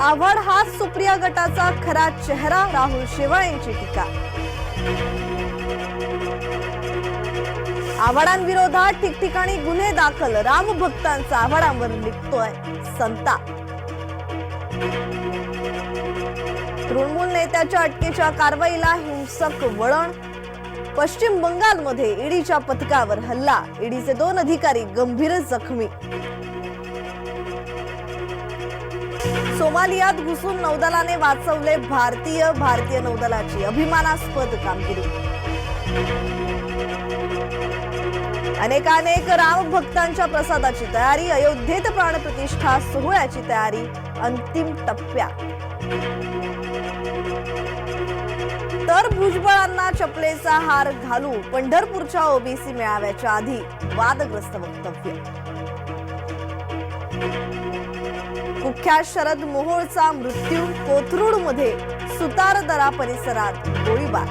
आव्हाड हाच सुप्रिया गटाचा खरा चेहरा, राहुल शेवाळ यांची टीका। आव्हाडांविरोधात ठिकठिकाणी गुन्हे दाखल, राम भक्तांचा आव्हाडांवर निघतोय संताप। तृणमूल नेत्याच्या अटकेच्या कारवाईला हिंसक वळण, पश्चिम बंगालमध्ये ईडीच्या पथकावर हल्ला, ईडीचे 2 अधिकारी गंभीर जखमी। सोमालियात घुसून नौदलाने वाचवले भारतीय नौदलाची अभिमानास्पद कामगिरी। अनेक राम भक्तांच्या प्रसादाची तयारी, अयोध्येत प्राणप्रतिष्ठा सोहळ्याची तयारी अंतिम टप्प्यात। तर भुजबळांना चपलेचा हार घालू, पंढरपूरच्या ओबीसी मेळाव्याच्या आधी वादग्रस्त वक्तव्य। कुख्यात शरद मोहोळचा मृत्यू, कोथरूडमध्ये सुतारदरा परिसरात गोळीबार।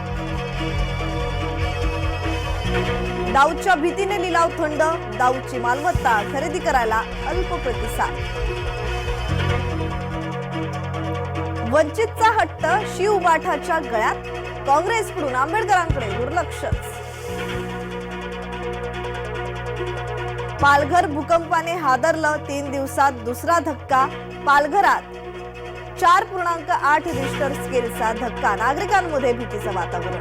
दाऊदच्या भीतीने लिलाव थंड, दाऊदची मालमत्ता खरेदी करायला अल्प प्रतिसाद। वंचितचा हट्ट शिवबाठाच्या गळ्यात, काँग्रेसकडून आंबेडकरांकडे दुर्लक्षच। पालघर भूकंपाने हादरलं, 3 दिवसात दुसरा धक्का, पालघरात 4.8 रिश्टर स्केलचा धक्का, नागरिकांमध्ये भीतीचं वातावरण।